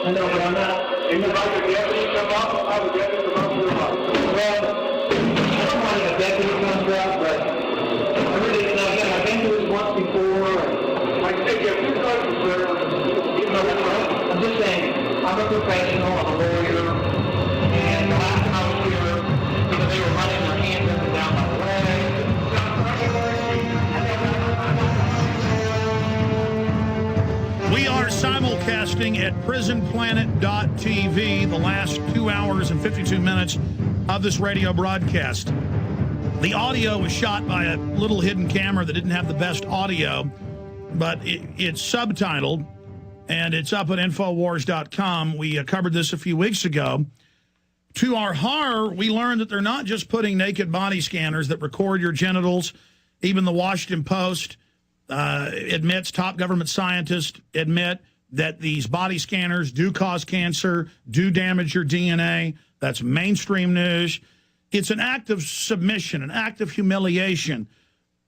I know, but I'm not. And if I could deputy come up, I would deputy come up to the box. Well, I don't mind if a deputy comes up, but I really, again, I've been to this once before. And like I said, yeah, we're going to forever. You know, that's right. I'm just saying, I'm a professional, I'm a lawyer, and the last time I was here, you know, they were running their hands up and down my leg. We are simulcasting at prisonplanet.tv the last 2 hours and 52 minutes of this radio broadcast. The audio was shot by a little hidden camera that didn't have the best audio, but it's subtitled, and it's up at Infowars.com. We covered this a few weeks ago. To our horror, we learned that they're not just putting naked body scanners that record your genitals. Even the Washington Post admits, top government scientists admit that these body scanners do cause cancer, do damage your DNA. That's mainstream news. It's an act of submission, an act of humiliation.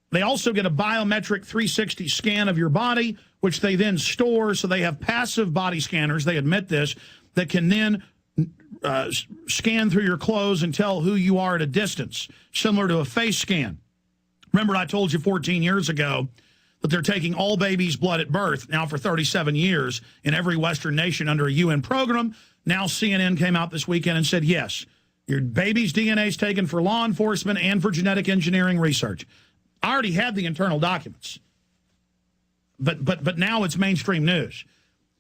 They also get a biometric 360 scan of your body, which they then store. So they have passive body scanners, they admit this, that can then scan through your clothes and tell who you are at a distance, similar to a face scan. Remember, I told you 14 years ago that they're taking all babies' blood at birth now for 37 years in every Western nation under a UN program. Now CNN came out this weekend and said, yes, your baby's DNA is taken for law enforcement and for genetic engineering research. I already had the internal documents, but now it's mainstream news.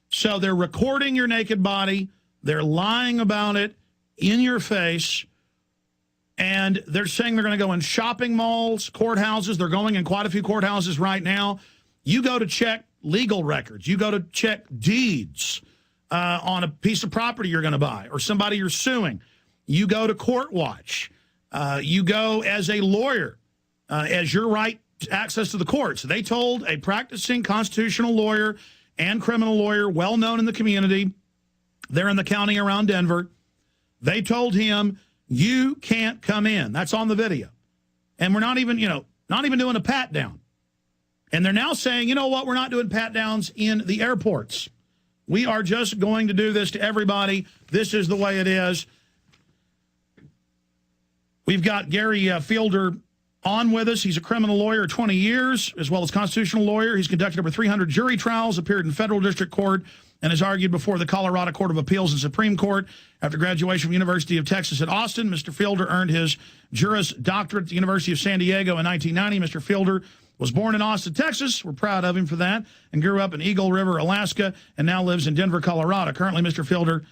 So they're recording your naked body. They're lying about it in your face. And they're saying they're going to go in shopping malls, courthouses. They're going in quite a few courthouses right now. You go to check legal records. You go to check deeds on a piece of property you're going to buy or somebody you're suing. You go to Court Watch. You go as a lawyer, as your right to access to the courts. They told a practicing constitutional lawyer and criminal lawyer, well known in the community, they're in the county around Denver. They told him, you can't come in. That's on the video. And we're not even, not even doing a pat down. And they're now saying, you know what, we're not doing pat downs in the airports. We are just going to do this to everybody. This is the way it is. We've got Gary Fielder on with us. He's a criminal lawyer, 20 years, as well as constitutional lawyer. He's conducted over 300 jury trials, appeared in federal district court, and has argued before the Colorado Court of Appeals and Supreme Court. After graduation from University of Texas at Austin, Mr. Fielder earned his Juris Doctorate at the University of San Diego in 1990. Mr. Fielder was born in Austin, Texas. We're proud of him for that. And grew up in Eagle River, Alaska, and now lives in Denver, Colorado. Currently, Mr. Fielder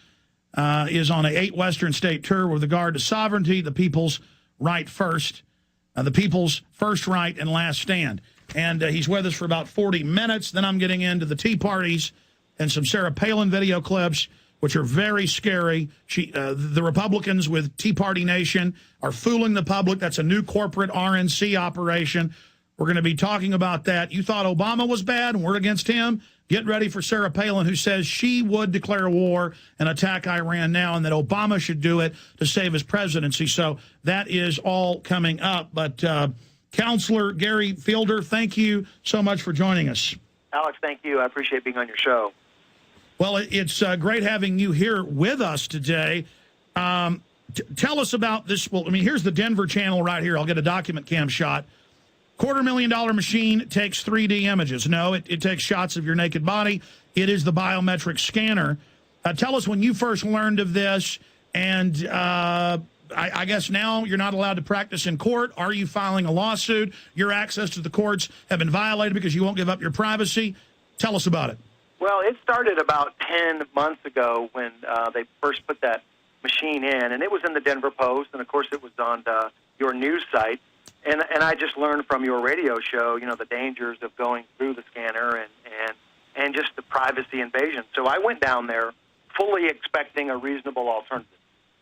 is on a 8 Western state tour with regard to sovereignty, the people's right first, the people's first right and last stand. And he's with us for about 40 minutes. Then I'm getting into the Tea Parties and some Sarah Palin video clips, which are very scary. The Republicans with Tea Party Nation are fooling the public. That's a new corporate RNC operation. We're going to be talking about that. You thought Obama was bad and we're against him? Get ready for Sarah Palin, who says she would declare war and attack Iran now, and that Obama should do it to save his presidency. So that is all coming up. But Counselor Gary Fielder, thank you so much for joining us. Alex, thank you. I appreciate being on your show. Well, it's great having you here with us today. Tell us about this. Well, I mean, here's the Denver channel right here. I'll get a document cam shot. $250,000 machine takes 3D images. No, it takes shots of your naked body. It is the biometric scanner. Tell us when you first learned of this, and I guess now you're not allowed to practice in court. Are you filing a lawsuit? Your access to the courts have been violated because you won't give up your privacy. Tell us about it. Well, it started about 10 months ago when they first put that machine in, and it was in the Denver Post, and of course it was on your news site. And I just learned from your radio show, the dangers of going through the scanner and just the privacy invasion. So I went down there fully expecting a reasonable alternative.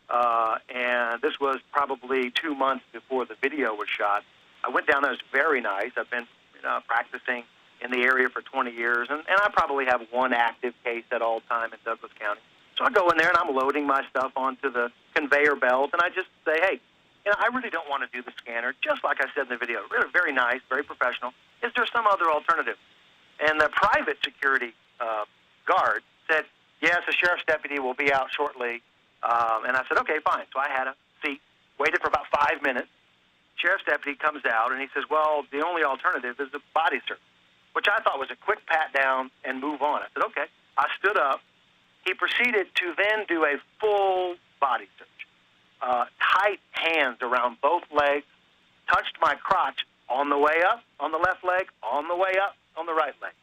And this was probably 2 months before the video was shot. I went down there. It was very nice. I've been practicing in the area for 20 years, and I probably have one active case at all time in Douglas County. So I go in there, and I'm loading my stuff onto the conveyor belt, and I just say, hey, I really don't want to do the scanner, just like I said in the video. Really very nice, very professional. Is there some other alternative? And the private security guard said, yes, a sheriff's deputy will be out shortly. And I said, okay, fine. So I had a seat, waited for about 5 minutes. Sheriff's deputy comes out, and he says, well, the only alternative is a body search, which I thought was a quick pat down and move on. I said, okay. I stood up. He proceeded to then do a full body search. Tight hands around both legs, touched my crotch on the way up, on the left leg, on the way up, on the right leg.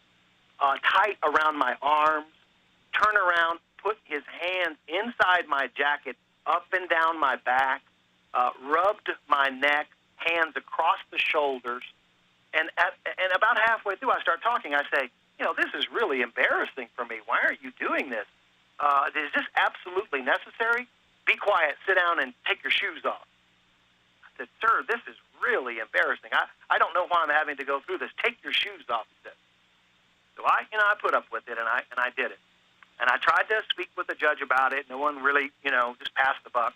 Tight around my arms, turn around, put his hands inside my jacket, up and down my back, rubbed my neck, hands across the shoulders, and about halfway through I start talking. I say, this is really embarrassing for me. Why are you doing this? Is this absolutely necessary? Be quiet, sit down, and take your shoes off. I said, sir, this is really embarrassing. I don't know why I'm having to go through this. Take your shoes off, he said. So I put up with it, and I did it. And I tried to speak with the judge about it. No one really, just passed the buck.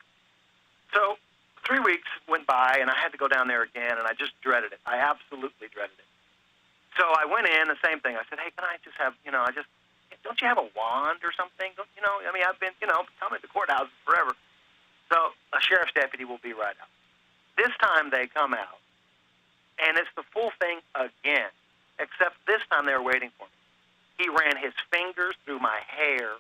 So 3 weeks went by, and I had to go down there again, and I just dreaded it. I absolutely dreaded it. So I went in, the same thing. I said, hey, can I just have, don't you have a wand or something? I've been, coming to courthouses forever. So a sheriff's deputy will be right out. This time they come out, and it's the full thing again, except this time they were waiting for me. He ran his fingers through my hair.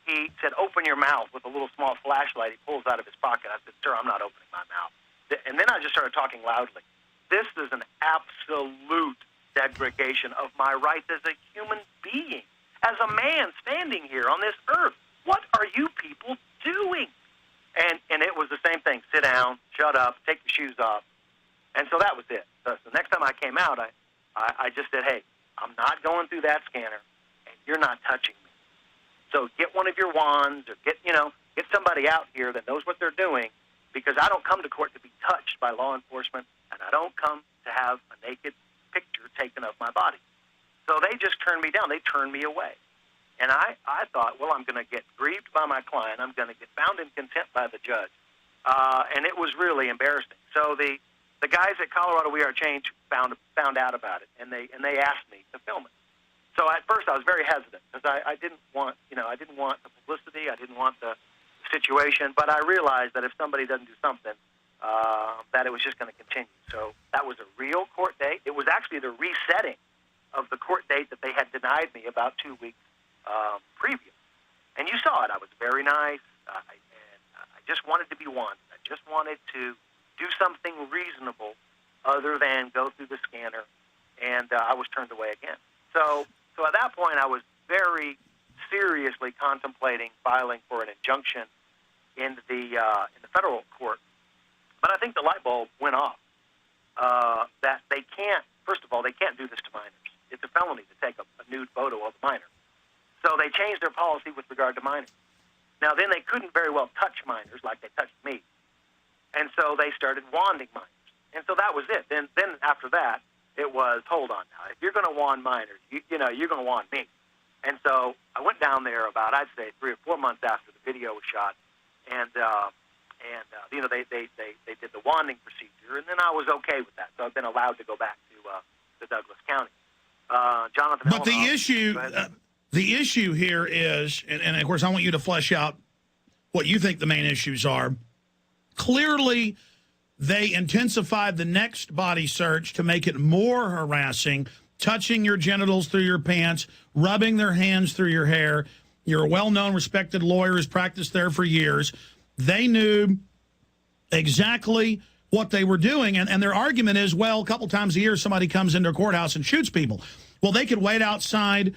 He said, open your mouth, with a little small flashlight he pulls out of his pocket. I said, sir, I'm not opening my mouth. And then I just started talking loudly. This is an absolute degradation of my rights as a human being, as a man standing here on this earth. What are you people doing? And it was the same thing. Sit down, shut up, take your shoes off. And so that was it. So the next time I came out, I just said, hey, I'm not going through that scanner, and you're not touching me. So get one of your wands, or get somebody out here that knows what they're doing, because I don't come to court to be touched by law enforcement, and I don't come to have a naked picture taken of my body. So they just turned me down. They turned me away. And I thought, well, I'm going to get grieved by my client. I'm going to get found in contempt by the judge. And it was really embarrassing. So the guys at Colorado We Are Change found out about it, and they asked me to film it. So at first I was very hesitant, because I didn't want the publicity, I didn't want the situation, but I realized that if somebody doesn't do something, that it was just going to continue. So that was a real court date. It was actually the resetting of the court date that they had denied me about 2 weeks previous. And you saw it. I was very nice, and I just wanted to be wanted. I just wanted to do something reasonable other than go through the scanner, and I was turned away again. So at that point, I was very seriously contemplating filing for an injunction in the federal court. But I think the light bulb went off, that they can't, first of all, they can't do this to minors. It's a felony to take a nude photo of a minor. So they changed their policy with regard to minors. Now, then they couldn't very well touch minors like they touched me. And so they started wanding minors. And so that was it. Then after that, it was, hold on now. If you're going to wand minors, you're going to wand me. And so I went down there about, I'd say, 3 or 4 months after the video was shot. And they did the wanding procedure. And then I was okay with that. So I've been allowed to go back to Douglas County. Jonathan But the issue here is, and of course I want you to flesh out what you think the main issues are. Clearly, they intensified the next body search to make it more harassing, touching your genitals through your pants, rubbing their hands through your hair. You're a well-known, respected lawyer who's practiced there for years. They knew exactly what they were doing, and their argument is, well, a couple times a year somebody comes into a courthouse and shoots people. Well, they could wait outside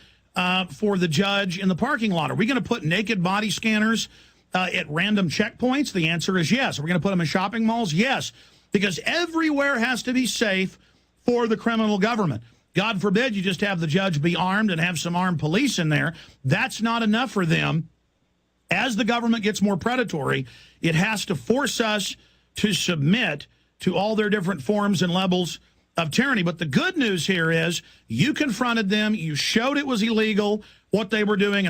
for the judge in the parking lot. Are we going to put naked body scanners at random checkpoints? The answer is yes. Are we going to put them in shopping malls? Yes, because everywhere has to be safe for the criminal government. God forbid you just have the judge be armed and have some armed police in there. That's not enough for them. As the government gets more predatory, it has to force us to submit to all their different forms and levels of tyranny. But the good news here is you confronted them. You showed it was illegal, what they were doing.